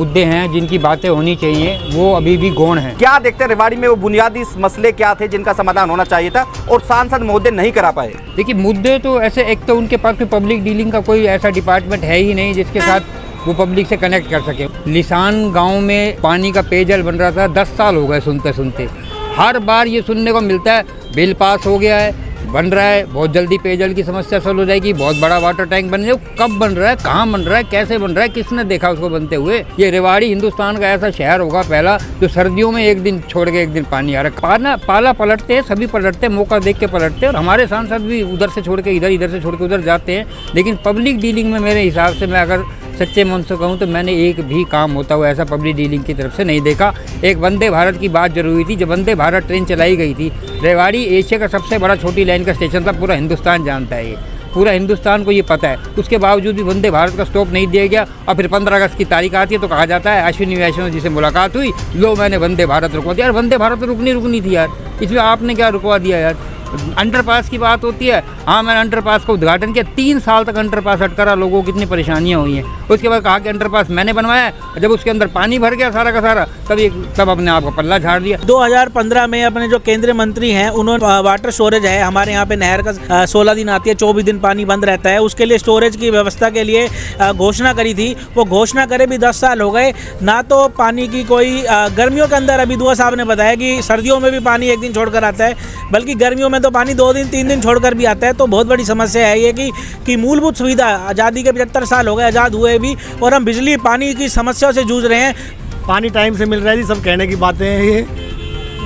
मुद्दे हैं जिनकी बातें होनी चाहिए, वो अभी भी गौण हैं। क्या देखते हैं रेवाड़ी में वो बुनियादी मसले क्या थे जिनका समाधान होना चाहिए था और सांसद महोदय नहीं करा पाए? देखिए, मुद्दे तो ऐसे, एक तो उनके पास पब्लिक डीलिंग का कोई ऐसा डिपार्टमेंट है ही नहीं जिसके साथ वो पब्लिक से कनेक्ट कर सके। लिसान गांव में पानी का पेयजल बन रहा था, 10 साल हो गए सुनते सुनते। हर बार ये सुनने को मिलता है बिल पास हो गया है, बन रहा है, बहुत जल्दी पेयजल की समस्या सॉल्व हो जाएगी, बहुत बड़ा वाटर टैंक बन जाएगा। कब बन रहा है, कहाँ बन रहा है, कैसे बन रहा है, किसने देखा उसको बनते हुए? ये रेवाड़ी हिंदुस्तान का ऐसा शहर होगा पहला जो सर्दियों में एक दिन छोड़ के एक दिन पानी आ रहा है। पाला पलटते हैं, सभी पलटते हैं, मौका देख के पलटते हैं। और हमारे सांसद भी उधर से छोड़ के इधर, इधर से छोड़ के उधर जाते हैं। लेकिन पब्लिक डीलिंग में मेरे हिसाब से, मैं अगर सच्चे मन से कहूँ तो मैंने एक भी काम होता हुआ ऐसा पब्लिक डीलिंग की तरफ से नहीं देखा। एक वंदे भारत की बात जरूरी थी। जब वंदे भारत ट्रेन चलाई गई थी, रेवाड़ी एशिया का सबसे बड़ा छोटी लाइन का स्टेशन था, पूरा हिंदुस्तान जानता है, ये पूरा हिंदुस्तान को ये पता है। उसके बावजूद भी वंदे भारत का स्टॉप नहीं दिया गया। और फिर 15 अगस्त की तारीख आती है तो कहा जाता है अश्विनी वैष्णव जी से मुलाकात हुई, लो मैंने वंदे भारत रुकवा दिया। यार वंदे भारत रुकनी थी यार, इसमें आपने क्या रुकवा दिया यार? अंडरपास की बात होती है, हाँ मैंने अंडरपास का उद्घाटन किया, 3 साल तक अंडरपास अटका रहा, लोगों को कितनी परेशानियां हुई हैं। उसके बाद कहा कि अंडरपास मैंने बनवाया, जब उसके अंदर पानी भर गया सारा का सारा, तब अपने आप को पल्ला झाड़ दिया। 2015 में अपने जो केंद्रीय मंत्री हैं उन्होंने वाटर स्टोरेज है, हमारे यहाँ पे नहर का 16 दिन आती है, 24 दिन पानी बंद रहता है, उसके लिए स्टोरेज की व्यवस्था के लिए घोषणा करी थी। वो घोषणा करे भी 10 साल हो गए, ना तो पानी की कोई गर्मियों के अंदर, अभी दुआ साहब ने बताया कि सर्दियों में भी पानी एक दिन छोड़कर आता है, बल्कि गर्मियों में तो पानी 2 दिन 3 दिन छोड़कर भी आता है। तो बहुत बड़ी समस्या है ये कि मूलभूत सुविधा, आज़ादी के 75 साल हो गए आज़ाद हुए भी, और हम बिजली पानी की समस्या से जूझ रहे हैं। पानी टाइम से मिल रहा है जी, सब कहने की बातें हैं, ये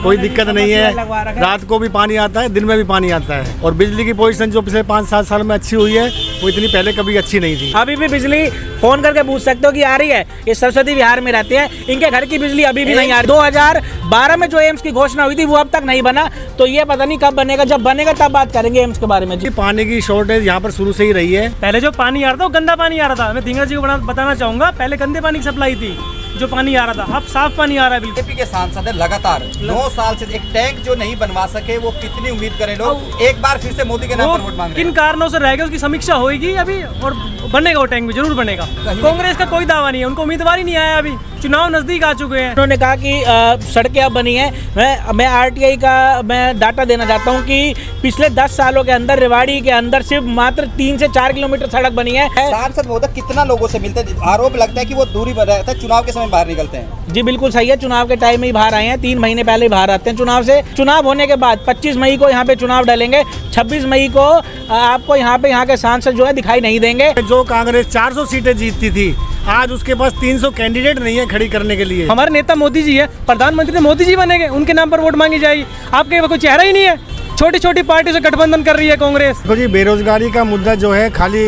कोई दिक्कत नहीं है। रात को भी पानी आता है, दिन में भी पानी आता है। और बिजली की पोजीशन जो पिछले 5-7 साल में अच्छी हुई है, वो इतनी पहले कभी अच्छी नहीं थी। अभी भी बिजली फोन करके पूछ सकते हो कि आ रही है। ये सरस्वती विहार में रहते हैं, इनके घर की बिजली अभी भी नहीं आ रही। 2012 में जो एम्स की घोषणा हुई थी वो अब तक नहीं बना, तो ये पता नहीं कब बनेगा। जब बनेगा तब बात करेंगे एम्स के बारे में। जी, पानी की शॉर्टेज यहाँ पर शुरू से ही रही है। पहले जो पानी आ रहा था वो गंदा पानी आ रहा था। मैं धिंगरा जी को बताना चाहूंगा, पहले गंदे पानी की सप्लाई थी, जो पानी आ रहा था, अब साफ पानी आ रहा है। बिल्कुल बीजेपी के सांसद है, लगातार 9 साल से एक टैंक जो नहीं बनवा सके, वो कितनी उम्मीद करें लोग? एक बार फिर से मोदी के नाम पर वोट मांग रहे हैं। किन कारणों से रह गए उसकी समीक्षा होगी अभी, और बनेगा वो टैंक भी जरूर बनेगा। कांग्रेस का कोई दावा नहीं है, उनको उम्मीदवार ही नहीं आया, अभी चुनाव नजदीक आ चुके हैं। उन्होंने कहा कि सड़कें अब बनी हैं। मैं आरटीआई का मैं डाटा देना चाहता हूं कि पिछले 10 सालों के अंदर रेवाड़ी के अंदर सिर्फ मात्र 3 से 4 किलोमीटर सड़क बनी है। सांसद महोदय कितना लोगों से मिलते हैं? आरोप लगता है कि वो दूरी पर रहता है, चुनाव के समय बाहर निकलते हैं। जी बिल्कुल सही है, चुनाव के टाइम में ही बाहर आए हैं, 3 महीने पहले ही बाहर आते हैं चुनाव से। चुनाव होने के बाद 25 मई को यहाँ पे चुनाव डलेंगे, 26 मई को आपको यहाँ के सांसद जो है दिखाई नहीं देंगे। जो कांग्रेस 400 सीटें जीतती थी, आज उसके पास 300 कैंडिडेट नहीं है खड़ी करने के लिए। हमारे नेता मोदी जी है, प्रधानमंत्री मोदी जी बनेंगे, उनके नाम पर वोट मांगी जाएगी। आपके कोई चेहरा ही नहीं है। छोटी छोटी पार्टी से गठबंधन कर रही है कांग्रेस। तो जी बेरोजगारी का मुद्दा जो है खाली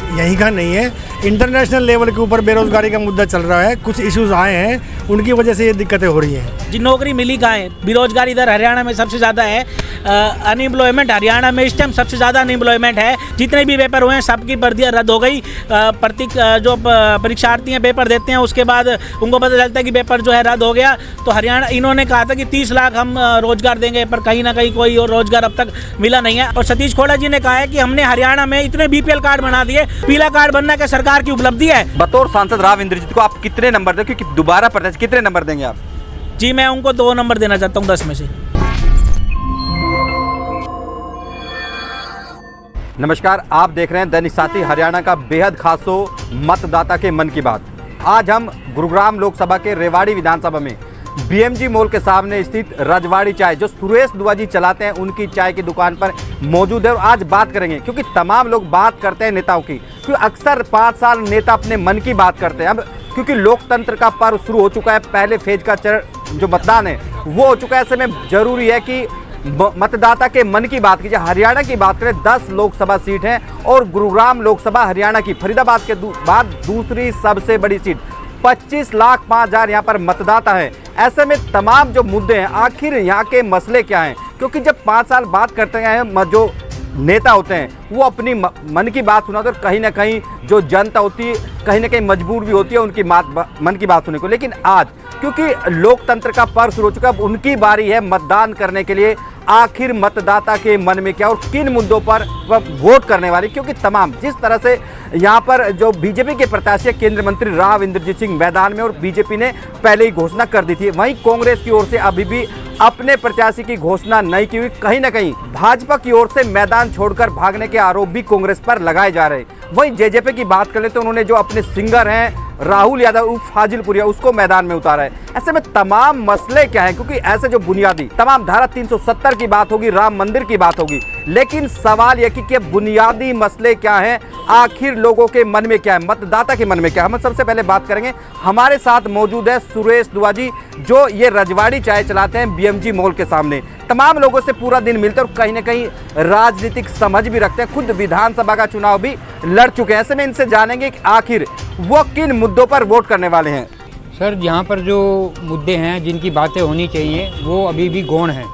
यहीं का नहीं है, इंटरनेशनल लेवल के ऊपर बेरोजगारी का मुद्दा चल रहा है। कुछ इश्यूज आए हैं, उनकी वजह से ये दिक्कतें हो रही हैं। जी नौकरी मिली कहाँ है? बेरोजगारी इधर हरियाणा में सबसे ज़्यादा है। अनएम्प्लॉयमेंट हरियाणा में इस टाइम सबसे ज़्यादा अनएम्प्लॉयमेंट है। जितने भी पेपर हुए हैं सबकी भर्तियाँ रद्द हो गई। जो परीक्षार्थी हैं पेपर देते हैं, उसके बाद उनको पता चलता है कि पेपर जो है रद्द हो गया। तो हरियाणा, इन्होंने कहा था कि 30 लाख हम रोजगार देंगे, पर कहीं ना कहीं कोई और रोजगार अब तक मिला नहीं है। और सतीश खोड़ा जी ने कहा है कि हमने हरियाणा में इतने BPL कार्ड बना दिए, पीला कार्ड बनना क्या सरकार की उपलब्धि है? बतौर सांसद राव इंद्रजीत को आप कितने नंबर देंगे, क्योंकि दोबारा प्रदेश कितने नंबर देंगे आप? जी मैं उनको 2 नंबर देना चाहता हूँ 10 में से। नमस्कार, आप देख रहे हैं दैनिक साथी हरियाणा का बेहद खासो मतदाता के मन की बात। आज हम गुरुग्राम लोकसभा के रेवाड़ी विधानसभा में BMG मॉल के सामने स्थित रजवाड़ी चाय, जो सुरेश दुआ जी चलाते हैं, उनकी चाय की दुकान पर मौजूद है। और आज बात करेंगे, क्योंकि तमाम लोग बात करते हैं नेताओं की, क्योंकि अक्सर 5 साल नेता अपने मन की बात करते हैं। अब क्योंकि लोकतंत्र का पर्व शुरू हो चुका है, पहले फेज का चरण जो मतदान है वो हो चुका है, ऐसे में जरूरी है कि मतदाता के मन की बात कीजिए। हरियाणा की बात करें, 10 लोकसभा सीट हैं और गुरुग्राम लोकसभा हरियाणा की फरीदाबाद के बाद दूसरी सबसे बड़ी सीट। 25,05,000 यहाँ पर मतदाता हैं। ऐसे में तमाम जो मुद्दे हैं, आखिर यहाँ के मसले क्या हैं? क्योंकि जब 5 साल बात करते हैं, जो नेता होते हैं वो अपनी मन की बात सुनाते हैं, कहीं ना कहीं जो जनता होती है कहीं ना कहीं मजबूर भी होती है उनकी मन की बात सुनने को। लेकिन आज क्योंकि लोकतंत्र का पर्व शुरू हो चुका है, अब उनकी बारी है मतदान करने के लिए। आखिर मतदाता के मन में क्या और किन मुद्दों पर वह वोट करने वाले, क्योंकि तमाम जिस तरह से यहाँ पर जो बीजेपी के प्रत्याशी केंद्रीय मंत्री राव इंद्रजीत सिंह मैदान में और बीजेपी ने पहले ही घोषणा कर दी थी, वहीं कांग्रेस की ओर से अभी भी अपने प्रत्याशी की घोषणा नहीं की हुई। कहीं ना कहीं भाजपा की ओर से मैदान छोड़कर भागने के आरोप भी कांग्रेस पर लगाए जा रहे हैं। वहीं जेजेपी की बात करें तो उन्होंने जो अपने सिंगर हैं राहुल यादव उर्फ फाजिलपुरिया उसको मैदान में उतारा है। ऐसे में तमाम मसले क्या हैं, क्योंकि ऐसे जो बुनियादी तमाम धारा 370 की बात होगी, राम मंदिर की बात होगी, लेकिन सवाल यह कि बुनियादी मसले क्या हैं, आखिर लोगों के मन में क्या है, मतदाता के मन में क्या है। हम सबसे पहले बात करेंगे, हमारे साथ मौजूद है सुरेश दुआ जी, जो ये रजवाड़ी चाय चलाते हैं बीएमजी मॉल के सामने। तमाम लोगों से पूरा दिन मिलते हैं और कहीं ना कहीं राजनीतिक समझ भी रखते हैं, खुद विधानसभा का चुनाव भी लड़ चुके हैं। ऐसे में इनसे जानेंगे कि आखिर वो किन मुद्दों पर वोट करने वाले हैं। सर, यहाँ पर जो मुद्दे हैं जिनकी बातें होनी चाहिए वो अभी भी गौण हैं।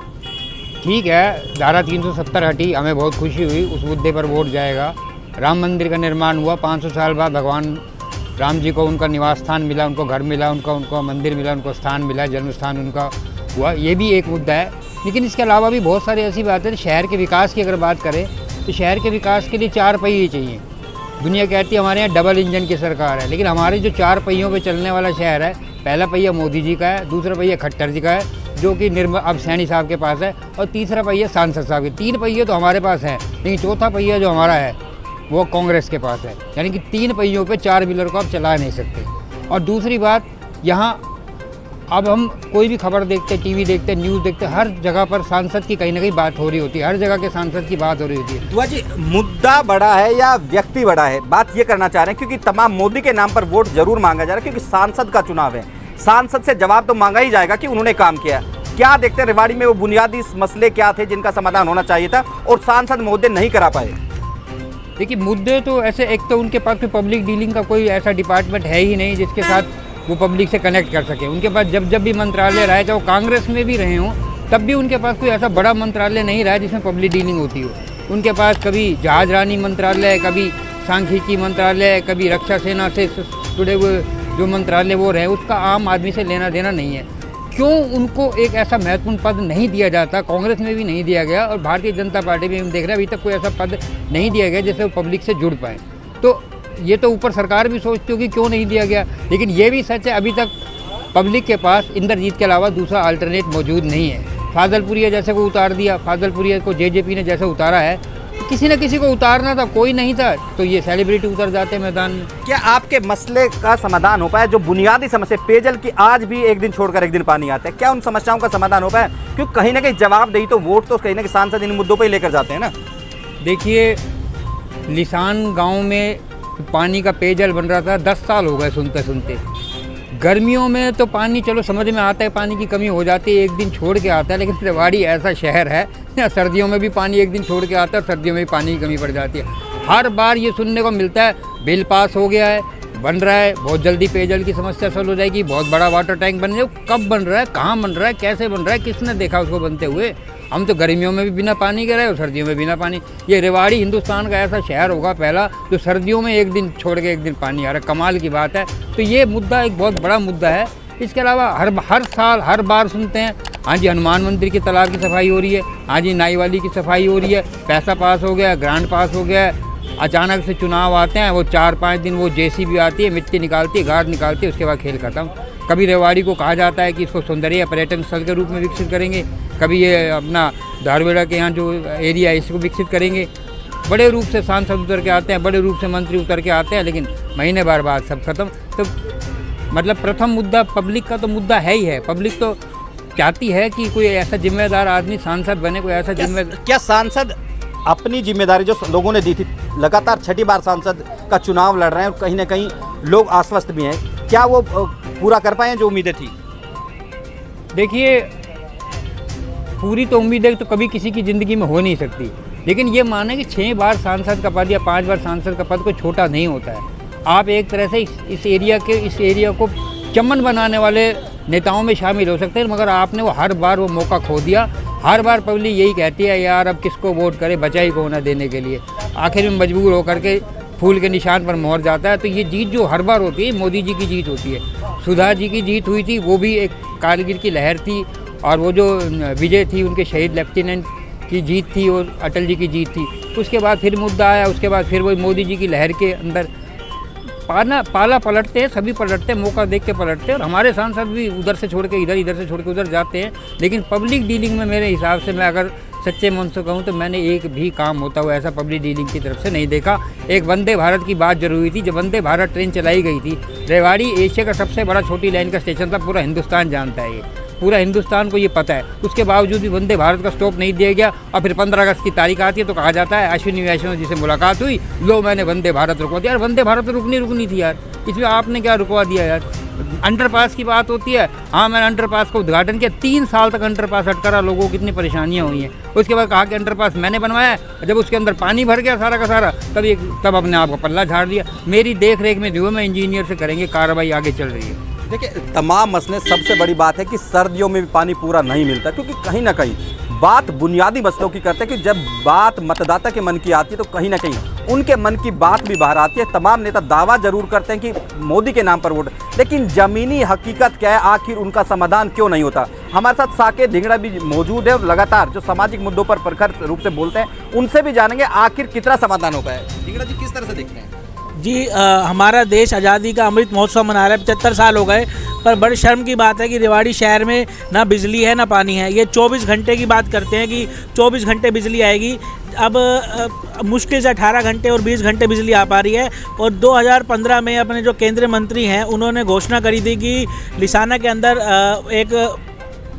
ठीक है, धारा 370 हटी, हमें बहुत खुशी हुई, उस मुद्दे पर वोट जाएगा। राम मंदिर का निर्माण हुआ, 500 साल बाद भगवान राम जी को उनका निवास स्थान मिला, उनको घर मिला, उनका मंदिर मिला, उनको स्थान मिला, जन्म स्थान उनका हुआ, ये भी एक मुद्दा है। लेकिन इसके अलावा भी बहुत सारी ऐसी बातें हैं। शहर के विकास की अगर बात करें तो शहर के विकास के लिए 4 पहिए चाहिए। दुनिया कहती है हमारे यहाँ डबल इंजन की सरकार है, लेकिन हमारे जो 4 पहियों पे चलने वाला शहर है, पहला पहिया मोदी जी का है, दूसरा पहिया खट्टर जी का है जो कि अब सैनी साहब के पास है, और तीसरा पहिया सांसद साहब के। 3 पहिए तो हमारे पास हैं, लेकिन चौथा पहिया जो हमारा है वो कांग्रेस के पास है। यानी कि 3 पहियों पे 4 व्हीलर को आप चला नहीं सकते। और दूसरी बात, यहाँ अब हम कोई भी खबर देखते, टीवी देखते, न्यूज़ देखते, हर जगह पर सांसद की कहीं ना कहीं बात हो रही होती है, हर जगह के सांसद की बात हो रही होती है। दुआ जी, मुद्दा बड़ा है या व्यक्ति बड़ा है, बात ये करना चाह रहे हैं, क्योंकि तमाम मोदी के नाम पर वोट जरूर मांगा जा रहा है, क्योंकि सांसद का चुनाव है, सांसद से जवाब तो मांगा ही जाएगा कि उन्होंने काम किया। क्या देखते हैं रेवाड़ी में वो बुनियादी मसले क्या थे जिनका समाधान होना चाहिए था और सांसद महोदय नहीं करा पाए? देखिए, मुद्दे तो ऐसे, एक तो उनके पास पब्लिक डीलिंग का कोई ऐसा डिपार्टमेंट है ही नहीं जिसके साथ वो पब्लिक से कनेक्ट कर सके। उनके पास जब भी मंत्रालय रहे, चाहे वो कांग्रेस में भी रहे हों, तब भी उनके पास कोई ऐसा बड़ा मंत्रालय नहीं रहा जिसमें पब्लिक डीलिंग होती हो। उनके पास कभी जहाज रानी मंत्रालय, कभी सांख्यिकी मंत्रालय, कभी रक्षा सेना से जुड़े हुए जो मंत्रालय वो रहे, उसका आम आदमी से लेना देना नहीं है। क्यों उनको एक ऐसा महत्वपूर्ण पद नहीं दिया जाता? कांग्रेस में भी नहीं दिया गया और भारतीय जनता पार्टी में हम देख रहे हैं अभी तक कोई ऐसा पद नहीं दिया गया जिससे वो पब्लिक से जुड़ पाए। तो ये तो ऊपर सरकार भी सोचती होगी क्यों नहीं दिया गया, लेकिन ये भी सच है अभी तक पब्लिक के पास इंद्रजीत के अलावा दूसरा अल्टरनेट मौजूद नहीं है। फाजलपुरिया जैसे को उतार दिया, फाजलपुरिया को जेजेपी ने जैसे उतारा है, किसी न किसी को उतारना था, कोई नहीं था तो ये सेलिब्रिटी उतर जाते हैं मैदान में। क्या आपके मसले का समाधान हो पाया? जो बुनियादी समस्या पेयजल की, आज भी एक दिन छोड़कर एक दिन पानी आता है, क्या उन समस्याओं का समाधान हो पाया? क्योंकि कहीं ना कहीं जवाब दही तो वोट तो कहीं ना कहीं सांसद इन मुद्दों पर ही लेकर जाते हैं ना। देखिए, लिसान गाँव में पानी का पेयजल बन रहा था, 10 साल हो गए सुनते सुनते। गर्मियों में तो पानी चलो समझ में आता है, पानी की कमी हो जाती है, एक दिन छोड़ के आता है, लेकिन रेवाड़ी ऐसा शहर है सर्दियों में भी पानी एक दिन छोड़ के आता है, सर्दियों में भी पानी की कमी पड़ जाती है। हर बार ये सुनने को मिलता है बिल पास हो गया है, बन रहा है, बहुत जल्दी पेयजल की समस्या सॉल्व हो जाएगी, बहुत बड़ा वाटर टैंक बन जाए। कब बन रहा है, कहाँ बन रहा है, कैसे बन रहा है, किसने देखा उसको बनते हुए? हम तो गर्मियों में भी बिना पानी के रहे और सर्दियों में बिना पानी। ये रेवाड़ी हिंदुस्तान का ऐसा शहर होगा पहला जो सर्दियों में एक दिन छोड़ के एक दिन पानी आ रहा है, कमाल की बात है। तो ये मुद्दा एक बहुत बड़ा मुद्दा है। इसके अलावा हर साल हर बार सुनते हैं, हाँ जी हनुमान मंदिर की तालाब की सफाई हो रही है, हाँ जी नाई वाली की सफाई हो रही है, पैसा पास हो गया, ग्रांट पास हो गया। अचानक से चुनाव आते हैं, वो 4-5 दिन वो जेसीबी आती है, मिट्टी निकालती है, गार्ड निकालती है, उसके बाद खेल खत्म। कभी रेवाड़ी को कहा जाता है कि इसको सौंदर्य पर्यटन स्थल के रूप में विकसित करेंगे, कभी ये अपना धारवेड़ा के यहाँ जो एरिया है इसको विकसित करेंगे। बड़े रूप से सांसद उतर के आते हैं, बड़े रूप से मंत्री उतर के आते हैं, लेकिन महीने भर बाद सब खत्म। तो मतलब प्रथम मुद्दा पब्लिक का तो मुद्दा है ही है। पब्लिक तो चाहती है कि कोई ऐसा जिम्मेदार आदमी सांसद बने, कोई ऐसा जिम्मेदार। क्या सांसद अपनी जिम्मेदारी जो लोगों ने दी थी, लगातार 6ठी बार सांसद का चुनाव लड़ रहे हैं और कहीं ना कहीं लोग आश्वस्त भी हैं, क्या वो पूरा कर पाए जो उम्मीदें थी? देखिए, पूरी तो उम्मीदें तो कभी किसी की ज़िंदगी में हो नहीं सकती, लेकिन ये माने कि 6 बार सांसद का पद या 5 बार सांसद का पद कोई छोटा नहीं होता है। आप एक तरह से इस एरिया को चमन बनाने वाले नेताओं में शामिल हो सकते हैं, मगर आपने वो हर बार वो मौका खो दिया। हर बार पब्लिक यही कहती है यार अब किसको वोट करे, बचा ही को ना देने के लिए। आखिर में मजबूर होकर के फूल के निशान पर मोहर जाता है। तो ये जीत जो हर बार होती है मोदी जी की जीत होती है। सुधा जी की जीत हुई थी, वो भी एक कारगिल की लहर थी, और वो जो विजय थी उनके शहीद लेफ्टिनेंट की जीत थी और अटल जी की जीत थी। उसके बाद फिर मुद्दा आया, उसके बाद फिर वही मोदी जी की लहर के अंदर पाला पलटते हैं, सभी पलटते हैं, मौका देख के पलटते हैं। और हमारे सांसद भी उधर से छोड़ के इधर, इधर से छोड़ के उधर जाते हैं। लेकिन पब्लिक डीलिंग में मेरे हिसाब से, मैं अगर सच्चे मन से कहूँ तो मैंने एक भी काम होता हुआ ऐसा पब्लिक डीलिंग की तरफ से नहीं देखा। एक वंदे भारत की बात जरूरी थी। जब वंदे भारत ट्रेन चलाई गई थी, रेवाड़ी एशिया का सबसे बड़ा छोटी लाइन का स्टेशन था, पूरा हिंदुस्तान जानता है, ये पूरा हिंदुस्तान को ये पता है। उसके बावजूद भी वंदे भारत का स्टॉप नहीं दिया गया। और फिर 15 अगस्त की तारीख आती है तो कहा जाता है अश्विनी वैष्णव जी से मुलाकात हुई, लो मैंने वंदे भारत रुकवा दिया। यार वंदे भारत तो रुकनी थी यार, इसमें आपने क्या रुकवा दिया यार। अंडरपास की बात होती है, हाँ मैंने अंडरपास का उद्घाटन किया, 3 साल तक अंडरपास अटका रहा, लोगों को कितनी परेशानियाँ हुई हैं। उसके बाद कहा कि अंडरपास मैंने बनवाया, जब उसके अंदर पानी भर गया सारा का सारा, तब अपने आप को पल्ला झाड़ दिया। मेरी देख रेख में जो मैं इंजीनियर से करेंगे, कार्रवाई आगे चल रही है। देखिए, तमाम मसले, सबसे बड़ी बात है कि सर्दियों में भी पानी पूरा नहीं मिलता, क्योंकि कहीं ना कहीं बात बुनियादी मसलों की करते हैं कि जब बात मतदाता के मन की आती है तो कहीं ना कहीं उनके मन की बात भी बाहर आती है। तमाम नेता दावा जरूर करते हैं कि मोदी के नाम पर वोट, लेकिन ज़मीनी हकीकत क्या है, आखिर उनका समाधान क्यों नहीं होता। हमारे साथ साकेत धिंगड़ा भी मौजूद है और लगातार जो सामाजिक मुद्दों पर प्रखर रूप से बोलते हैं, उनसे भी जानेंगे आखिर कितना समाधान हो पाया। धिंगड़ा जी, किस तरह से देखते हैं? जी, हमारा देश आज़ादी का अमृत महोत्सव मना रहा है, 75 साल हो गए, पर बड़ी शर्म की बात है कि रेवाड़ी शहर में ना बिजली है ना पानी है। ये 24 घंटे की बात करते हैं कि 24 घंटे बिजली आएगी, अब मुश्किल से 18 घंटे और 20 घंटे बिजली आ पा रही है। और 2015 में अपने जो केंद्रीय मंत्री हैं उन्होंने घोषणा करी थी कि लिसाना के अंदर एक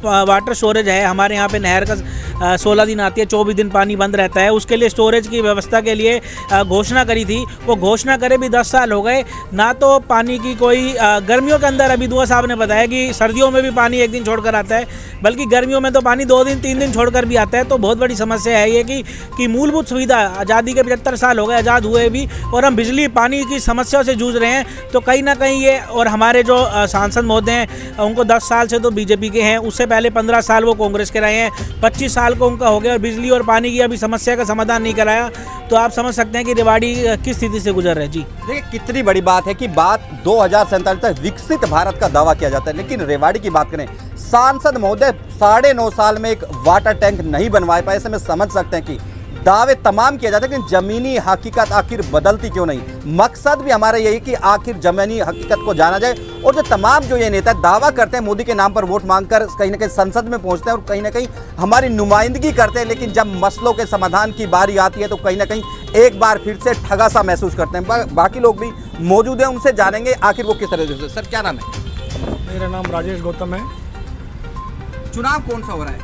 वाटर स्टोरेज है, हमारे यहाँ पे नहर का 16 दिन आती है, 24 दिन पानी बंद रहता है, उसके लिए स्टोरेज की व्यवस्था के लिए घोषणा करी थी। वो घोषणा करे भी 10 साल हो गए, ना तो पानी की कोई गर्मियों के अंदर, अभी दुआ साहब ने बताया कि सर्दियों में भी पानी एक दिन छोड़कर आता है, बल्कि गर्मियों में तो पानी 2 दिन 3 दिन छोड़कर भी आता है। तो बहुत बड़ी समस्या है ये कि मूलभूत सुविधा, आज़ादी के 75 साल हो गए आज़ाद हुए भी, और हम बिजली पानी की समस्याओं से जूझ रहे हैं। तो कहीं ना कहीं ये, और हमारे जो सांसद महोदय हैं उनको 10 साल से तो बीजेपी के हैं, उससे पहले 15 साल वो कांग्रेस के रहे हैं, 25 साल को उनका हो गया, और बिजली और पानी की अभी समस्या का समाधान नहीं कराया। तो आप समझ सकते हैं कि रेवाड़ी किस स्थिति से गुजर रहे हैं। जी देखिए, कितनी बड़ी बात है कि बात 2047 तक विकसित भारत का दावा किया जाता है, लेकिन रेवाड़ी की बात करें, सांसद महोदय 9.5 साल में एक वाटर टैंक नहीं बनवा पाए। ऐसे में समझ सकते हैं कि दावे तमाम किए जाते हैं, लेकिन ज़मीनी हकीकत आखिर बदलती क्यों नहीं। मकसद भी हमारा यही कि आखिर ज़मीनी हकीकत को जाना जाए। और जो तमाम जो ये नेता दावा करते हैं मोदी के नाम पर वोट मांगकर कहीं ना कहीं संसद में पहुंचते हैं और कहीं ना कहीं हमारी नुमाइंदगी करते हैं, लेकिन जब मसलों के समाधान की बारी आती है तो कहीं ना कहीं एक बार फिर से ठगा सा महसूस करते हैं। बाकी लोग भी मौजूद हैं, उनसे जानेंगे आखिर वो किस तरह से। सर, क्या नाम है? मेरा नाम राजेश गौतम है। चुनाव कौन सा हो रहा है?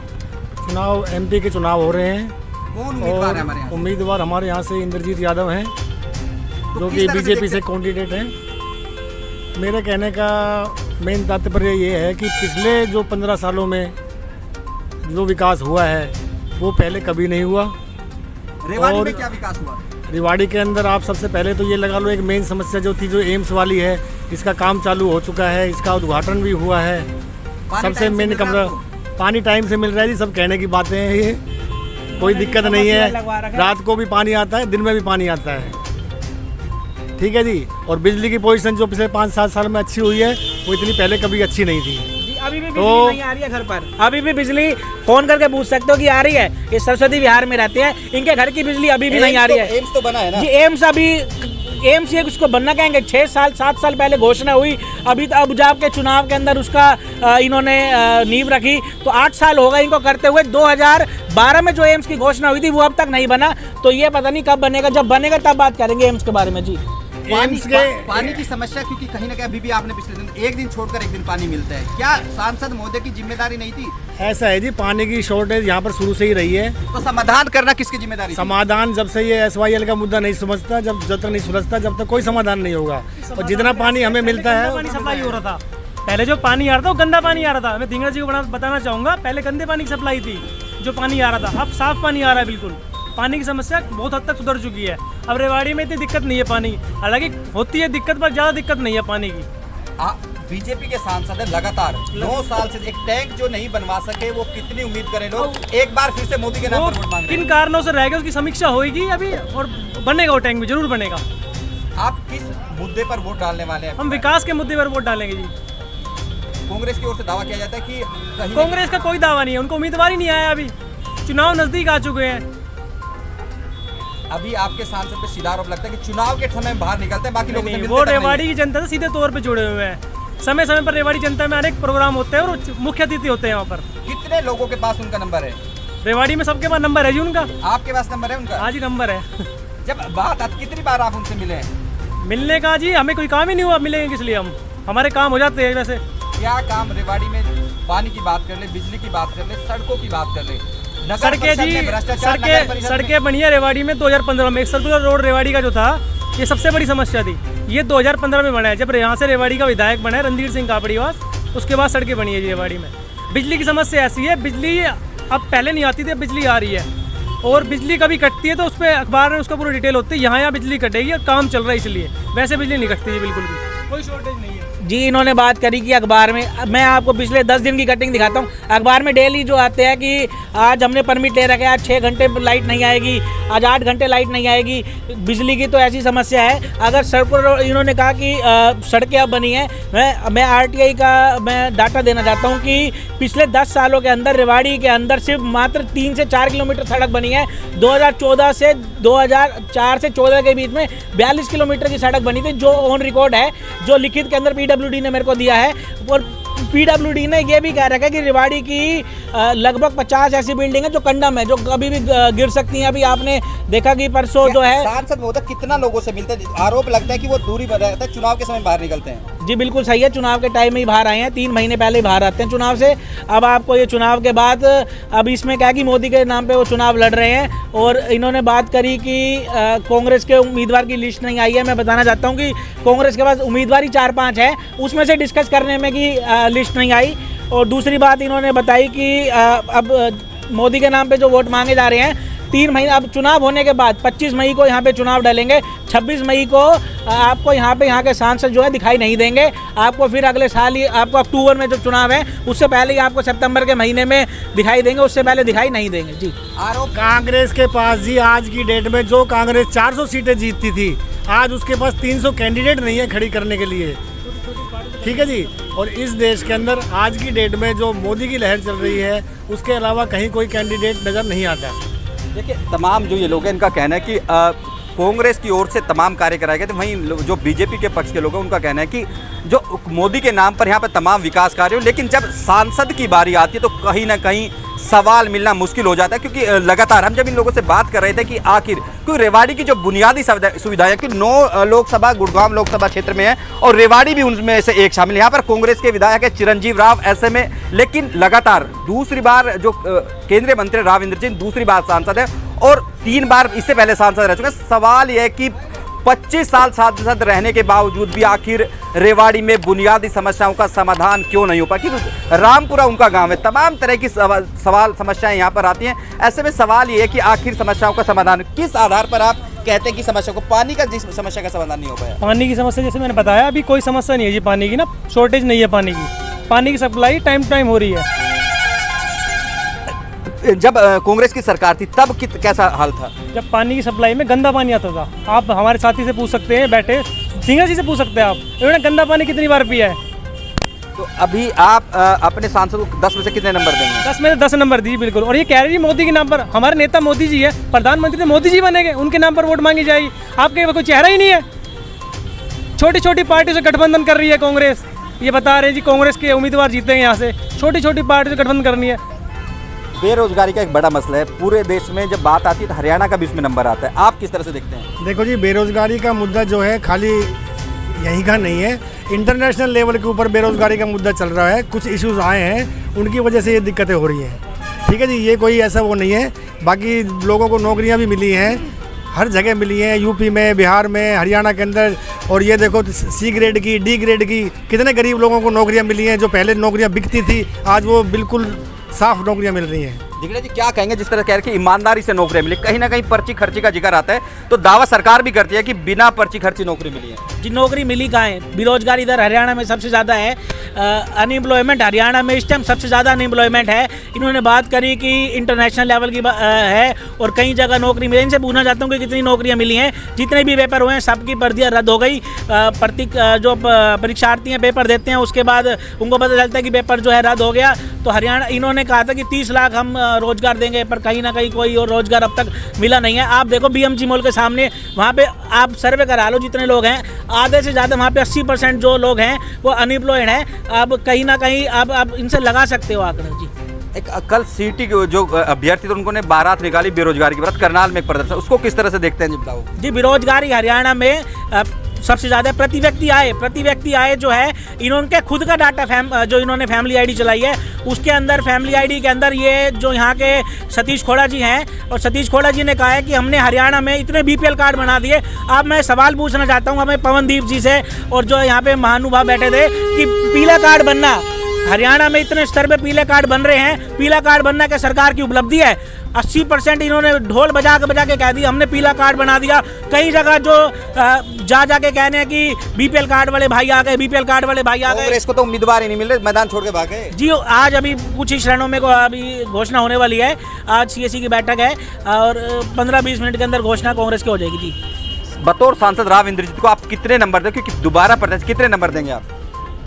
चुनाव MP के चुनाव हो रहे हैं। कौन उम्मीदवार है हमारे यहाँ? उम्मीदवार हमारे यहाँ से इंद्रजीत यादव हैं, जो कि बीजेपी से कैंडिडेट हैं। मेरे कहने का मेन तात्पर्य ये है कि पिछले जो 15 सालों में जो विकास हुआ है वो पहले कभी नहीं हुआ। रेवाड़ी में क्या विकास हुआ? रेवाड़ी के अंदर आप सबसे पहले तो ये लगा लो, एक मेन समस्या जो थी, जो एम्स वाली है, इसका काम चालू हो चुका है, इसका उद्घाटन भी हुआ है। सबसे मेन कमरा, पानी टाइम से मिल रहा है जी, सब कहने की बातें हैं, ये कोई दिक्कत नहीं है। रात को भी पानी आता है, दिन में भी पानी आता है, ठीक है जी। और बिजली की पोजीशन जो पिछले 5-7 साल में अच्छी हुई है, वो इतनी पहले कभी अच्छी नहीं थी। अभी भी बिजली नहीं आ रही है घर पर, अभी भी बिजली फोन करके पूछ सकते हो कि आ रही है। ये सरस्वती विहार में रहते हैं, इनके घर की बिजली अभी भी नहीं आ रही है। एम्स तो बना है ना जी? एम्स अभी एम्स ये उसको बनना कहेंगे, 6-7 साल पहले घोषणा हुई, अभी तो अब जाप के चुनाव के अंदर उसका इन्होंने नींव रखी, तो 8 साल हो गए इनको करते हुए। 2012 में जो एम्स की घोषणा हुई थी वो अब तक नहीं बना, तो ये पता नहीं कब बनेगा। जब बनेगा तब बात करेंगे एम्स के बारे में। जी, पानी की समस्या, क्योंकि कहीं ना कहीं अभी भी आपने पिछले दिन एक दिन छोड़कर एक दिन पानी मिलता है, क्या सांसद महोदय की जिम्मेदारी नहीं थी? ऐसा है जी, पानी की शॉर्टेज यहाँ पर शुरू से ही रही है। तो समाधान करना किसकी जिम्मेदारी? समाधान जब से ये SYL का मुद्दा नहीं समझता, जब तक नहीं सुलझता, जब तक कोई समाधान नहीं होगा। और जितना पानी हमें मिलता है, पानी सप्लाई हो रहा था। पहले जो पानी आ रहा था वो गंदा पानी आ रहा था। मैं धिंगड़ा जी को बताना चाहूँगा, पहले गंदे पानी की सप्लाई थी जो पानी आ रहा था, अब साफ पानी आ रहा है। बिल्कुल पानी की समस्या बहुत हद तक सुधर चुकी है। अब रेवाड़ी में इतनी दिक्कत नहीं है पानी, हालांकि होती है दिक्कत, पर ज़्यादा दिक्कत नहीं है पानी की। बीजेपी के सांसद है, लगातार 9 साल से एक टैंक जो नहीं बनवा सके, वो कितनी उम्मीद करें लोग एक बार फिर से मोदी के नाम पर वोट मांग रहे हैं। किन कारणों से रहेगा उसकी समीक्षा होगी अभी, और बनेगा वो टैंक भी जरूर बनेगा। आप किस मुद्दे पर वोट डालने वाले हैं? हम विकास के मुद्दे पर वोट डालेंगे जी। कांग्रेस की ओर से दावा किया जाता है कि कहीं कांग्रेस का कोई दावा नहीं है, उनको उम्मीदवार ही नहीं आया अभी, चुनाव नजदीक आ चुके हैं। अभी आपके सांसद पे सीधा आरोप लगता है कि चुनाव के समय में बाहर निकलते हैं, बाकी लोगों से नहीं, मिलते वो तक नहीं रेवाड़ी की जनता से सीधे तौर पे जुड़े हुए हैं। समय समय पर रेवाड़ी जनता में अनेक प्रोग्राम होते हैं और मुख्य अतिथि होते हैं वहाँ पर। है। कितने लोगों के पास उनका नंबर है? रेवाड़ी में सबके पास नंबर है जी उनका। आपके पास नंबर है उनका? हाँ जी नंबर है। जब बात आती, कितनी बार आप उनसे मिले हैं? मिलने का जी हमें कोई काम ही नहीं हुआ, मिलेंगे किस लिए हम, हमारे काम हो जाते हैं वैसे। क्या काम? रेवाड़ी में पानी की बात कर ले, बिजली की बात कर ले, सड़कों की बात कर ले, नगर सड़कें परिषद जी, में भ्रष्टाचार, नगर परिषद में- सड़कें बनी है रेवाड़ी में 2015 में। एक सर्कुलर रोड रेवाड़ी का जो था, ये सबसे बड़ी समस्या थी, ये 2015 में बना है, जब यहाँ से रेवाड़ी का विधायक बना है रणधीर सिंह कापड़ीवास, उसके बाद सड़कें बनी है जी रेवाड़ी में। बिजली की समस्या ऐसी है, बिजली अब पहले नहीं आती थी, अब बिजली आ रही है, और बिजली कभी कटती है तो उस पर अखबार में उसका पूरी डिटेल होती है, यहाँ बिजली कटेगी और काम चल रहा है इसलिए, वैसे बिजली नहीं कटती है बिल्कुल भी, कोई शॉर्टेज नहीं है। जी इन्होंने बात करी कि अखबार में, मैं आपको पिछले 10 दिन की कटिंग दिखाता हूँ। अखबार में डेली जो आते हैं कि आज हमने परमिट ले रखा है, आज 6 घंटे लाइट नहीं आएगी, आज 8 घंटे लाइट नहीं आएगी। बिजली की तो ऐसी समस्या है। अगर सड़कों, इन्होंने कहा कि सड़कें अब बनी हैं, मैं RTI का मैं डाटा देना चाहता हूँ कि पिछले 10 सालों के अंदर रेवाड़ी के अंदर सिर्फ मात्र 3 से 4 किलोमीटर सड़क बनी है। 2014 से 2004 से 14 के बीच में 42 किलोमीटर की सड़क बनी थी, जो ऑन रिकॉर्ड है, जो लिखित के अंदर PWD ने मेरे को दिया है। और PWD ने ये भी कह रखा है कि रेवाड़ी की लगभग 50 ऐसी बिल्डिंग है जो कंडम है, जो कभी भी गिर सकती हैं। अभी आपने देखा कि परसों जो है, सांसद महोदय कितना लोगों से मिलते हैं? आरोप लगता है कि वो दूरी पर रहता है, चुनाव के समय बाहर निकलते हैं। जी बिल्कुल सही है, चुनाव के टाइम में ही बाहर आए हैं, 3 महीने पहले ही बाहर आते हैं चुनाव से। अब आपको ये चुनाव के बाद, अब इसमें क्या है कि मोदी के नाम पे वो चुनाव लड़ रहे हैं। और इन्होंने बात करी कि कांग्रेस के उम्मीदवार की लिस्ट नहीं आई है। मैं बताना चाहता हूँ कि कांग्रेस के पास उम्मीदवार ही 4-5 है, उसमें से डिस्कस करने में कि लिस्ट नहीं आई। और दूसरी बात इन्होंने बताई कि अब मोदी के नाम पे जो वोट मांगे जा रहे हैं, 3 महीने, अब चुनाव होने के बाद 25 मई को यहाँ पे चुनाव डलेंगे, 26 मई को आपको यहाँ के सांसद जो है दिखाई नहीं देंगे। आपको फिर अगले साल ही, आपको अक्टूबर में जो चुनाव है उससे पहले ही आपको सितंबर के महीने में दिखाई देंगे, उससे पहले दिखाई नहीं देंगे। जी आरोप कांग्रेस के पास जी आज की डेट में जो कांग्रेस 400 सीटें जीतती थी, आज उसके पास 300 कैंडिडेट नहीं है खड़ी करने के लिए। ठीक है जी। और इस देश के अंदर आज की डेट में जो मोदी की लहर चल रही है, उसके अलावा कहीं कोई कैंडिडेट नज़र नहीं आता। देखिए, तमाम जो ये लोग हैं, इनका कहना है कि कांग्रेस की ओर से तमाम कार्य कराए गए थे। वहीं जो बीजेपी के पक्ष के लोग हैं, उनका कहना है कि जो मोदी के नाम पर यहाँ पर तमाम विकास कार्य हो, लेकिन जब सांसद की बारी आती है तो कहीं ना कहीं सवाल मिलना मुश्किल हो जाता है। क्योंकि लगातार हम जब इन लोगों से बात कर रहे थे कि आखिर क्योंकि रेवाड़ी की जो बुनियादी सुविधाएं, कि 9 लोकसभा गुड़गांव लोकसभा क्षेत्र में है और रेवाड़ी भी उनमें से एक शामिल है। यहाँ पर कांग्रेस के विधायक है चिरंजीव राव ऐसे में, लेकिन लगातार दूसरी बार जो केंद्रीय मंत्री राव इंद्रजीत दूसरी बार सांसद है और 3 बार इससे पहले सांसद रह चुके। सवाल यह है कि 25 साल सांसद रहने के बावजूद भी आखिर रेवाड़ी में बुनियादी समस्याओं का समाधान क्यों नहीं हो पाया? क्योंकि रामपुरा उनका गांव है, तमाम तरह की सवाल समस्याएं यहाँ पर आती हैं। ऐसे में सवाल ये है कि आखिर समस्याओं का समाधान किस आधार पर आप कहते हैं कि समस्या को, पानी का जिस समस्या का समाधान नहीं हो पाया? पानी की समस्या जैसे मैंने बताया, अभी कोई समस्या नहीं है जी पानी की, ना शॉर्टेज नहीं है पानी की सप्लाई टाइम टू टाइम हो रही है। जब कांग्रेस की सरकार थी तब कैसा हाल था? जब पानी की सप्लाई में गंदा पानी आता था, आप हमारे साथी से पूछ सकते हैं, बैठे सिंगर जी से पूछ सकते हैं आप, इन्होंने गंदा पानी कितनी बार पिया है। तो अभी आप अपने सांसद को 10 में से कितने नंबर देंगे? 10 में से 10 नंबर दी बिल्कुल। और ये कह रही है मोदी के नाम पर, हमारे नेता मोदी जी है, प्रधानमंत्री मोदी जी बनेंगे, उनके नाम पर वोट मांगी जाएगी। आपके कोई चेहरा ही नहीं है। छोटी छोटी पार्टी से गठबंधन कर रही है कांग्रेस, ये बता रहे हैं जी कांग्रेस के उम्मीदवार जीतेंगे यहाँ से। छोटी छोटी पार्टी से गठबंधन करनी है। बेरोजगारी का एक बड़ा मसला है पूरे देश में, जब बात आती है तो हरियाणा का भी उसमें नंबर आता है। आप किस तरह से देखते हैं? देखो जी, बेरोजगारी का मुद्दा जो है खाली यहीं का नहीं है, इंटरनेशनल लेवल के ऊपर बेरोजगारी का मुद्दा चल रहा है। कुछ इश्यूज आए हैं, उनकी वजह से ये दिक्कतें हो रही हैं। ठीक है जी, ये कोई ऐसा वो नहीं है। बाकी लोगों को नौकरियां भी मिली हैं, हर जगह मिली हैं, यूपी में, बिहार में, हरियाणा के अंदर। और ये देखो C ग्रेड की, D ग्रेड की, कितने गरीब लोगों को नौकरियाँ मिली हैं। जो पहले नौकरियाँ बिकती थी, आज वो बिल्कुल साफ नौकरियाँ मिल रही हैं। दिग्विजय जी क्या कहेंगे, जिस तरह कह रहे कि ईमानदारी से नौकरी मिली, कहीं ना कहीं पर्ची खर्ची का जिक्र आता है, तो दावा सरकार भी करती है कि बिना पर्ची खर्ची नौकरी मिली है। जी नौकरी मिली कहाँ है? बेरोजगारी इधर हरियाणा में सबसे ज़्यादा है, अनएम्प्लॉयमेंट हरियाणा में इस टाइम सबसे ज़्यादा अनएम्प्लॉयमेंट है। इन्होंने बात करी कि इंटरनेशनल लेवल की है और कई जगह नौकरी मिली। इनसे पूछना चाहता हूँ कि कितनी नौकरियाँ मिली हैं? जितने भी पेपर हुए हैं सबकी भर्तियाँ रद्द हो गई। जो परीक्षार्थी हैं पेपर देते हैं उसके बाद उनको पता चलता है कि पेपर जो है रद्द हो गया। तो हरियाणा इन्होंने कहा था कि 30 लाख हम रोजगार देंगे, पर कहीं ना कहीं कोई और रोजगार अब तक मिला नहीं है। आप देखो बीएमजी मॉल के सामने, वहाँ पे आप सर्वे करा लो, जितने लोग हैं आधे से ज़्यादा वहाँ पे 80% जो लोग हैं वो अनएम्प्लॉयड हैं। अब कहीं ना कहीं आप इनसे लगा सकते हो आंकड़े। जी एक कल सीटी जो अभ्यर्थी थे उन्होंने बारात निकाली बेरोजगारी की बात, करनाल में एक प्रदर्शन, उसको किस तरह से देखते हैं जी बताओ? जी बेरोजगारी हरियाणा में सबसे ज़्यादा प्रति व्यक्ति आए जो है, इन्होंने खुद का डाटा जो इन्होंने फैमिली आईडी चलाई है उसके अंदर, फैमिली आईडी के अंदर ये जो यहाँ के सतीश खोड़ा जी हैं, और सतीश खोड़ा जी ने कहा है कि हमने हरियाणा में इतने बीपीएल कार्ड बना दिए। अब मैं सवाल पूछना चाहता हूँ हमें पवनदीप जी से और जो यहाँ पे महानुभाव बैठे थे कि पीला कार्ड बनना, हरियाणा में इतने स्तर पे पीले कार्ड बन रहे हैं, पीला कार्ड बनना क्या सरकार की उपलब्धि है? 80% इन्होंने ढोल बजा के कह दिया हमने पीला कार्ड बना दिया। कई जगह जो जाके कहने हैं कि बीपीएल कार्ड वाले भाई आ गए, बीपीएल कार्ड वाले भाई आ गए। कांग्रेस को तो उम्मीदवार ही नहीं मिल रहे, मैदान छोड़ के भागे। जी आज अभी कुछ ही क्षणों में अभी घोषणा होने वाली है। आज सीएसी की बैठक है और 15-20 मिनट के अंदर घोषणा कांग्रेस की हो जाएगी। जी बतौर सांसद राव इंद्रजीत को आप कितने नंबर दें, क्योंकि दोबारा प्रदेश कितने नंबर देंगे आप?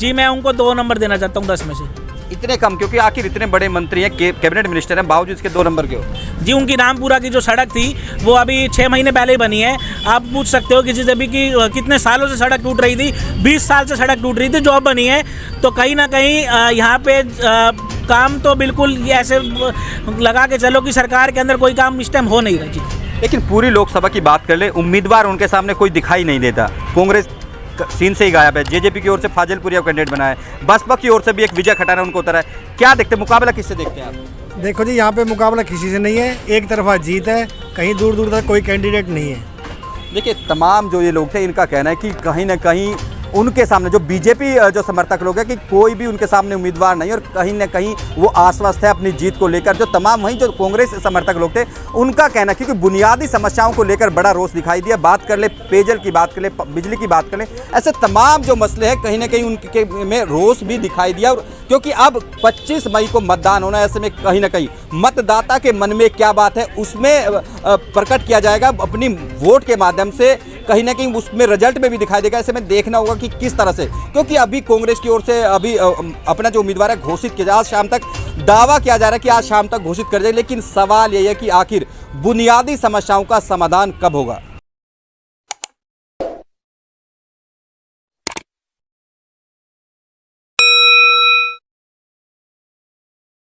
जी मैं उनको 2 नंबर देना चाहता हूँ 10 में से। इतने कम? क्योंकि आखिर इतने बड़े मंत्री हैं, कैबिनेट मिनिस्टर हैं, बावजूद इसके 2 नंबर के हो? जी उनकी रामपुरा की जो सड़क थी वो अभी 6 महीने पहले ही बनी है। आप पूछ सकते हो किसी से भी कि कितने सालों से सड़क टूट रही थी? 20 साल से सड़क टूट रही थी, जो अब बनी है। तो कहीं ना कहीं यहाँ पे काम तो बिल्कुल ये ऐसे लगा के चलो कि सरकार के अंदर कोई काम इस टाइम हो नहीं रहा। जी लेकिन पूरी लोकसभा की बात कर ले, उम्मीदवार उनके सामने कोई दिखाई नहीं देता। कांग्रेस सीन से ही गायब है, जेजेपी की ओर से फाजिलपुरिया कैंडिडेट बना है, बसपा की ओर से भी एक विजय खटाना उनको उतरा है। क्या देखते, मुकाबला किससे देखते हैं आप? देखो जी यहाँ पे मुकाबला किसी से नहीं है, एक तरफा जीत है, कहीं दूर दूर तक कोई कैंडिडेट नहीं है। देखिए तमाम जो ये लोग थे इनका कहना है कि कहीं ना कहीं उनके सामने जो बीजेपी जो समर्थक लोग हैं कि कोई भी उनके सामने उम्मीदवार नहीं, और कहीं ना कहीं वो आश्वस्त है अपनी जीत को लेकर। जो तमाम वहीं जो कांग्रेस समर्थक लोग थे उनका कहना, क्योंकि बुनियादी समस्याओं को लेकर बड़ा रोष दिखाई दिया। बात कर ले पेयजल की, बात कर ले बिजली की, बात कर ले, ऐसे तमाम जो मसले हैं कहीं ना कहीं उनके में रोष भी दिखाई दिया। और क्योंकि अब 25 मई को मतदान होना है, ऐसे में कहीं ना कहीं मतदाता के मन में क्या बात है उसमें प्रकट किया जाएगा अपनी वोट के माध्यम से। कहीं ना कहीं उसमें रिजल्ट में भी दिखाई देगा। ऐसे में देखना होगा कि किस तरह से, क्योंकि अभी कांग्रेस की ओर से अभी अपना जो उम्मीदवार है घोषित किया, आज शाम तक दावा किया जा रहा है कि आज शाम तक घोषित कर जाए। लेकिन सवाल यही है कि आखिर बुनियादी समस्याओं का समाधान कब होगा?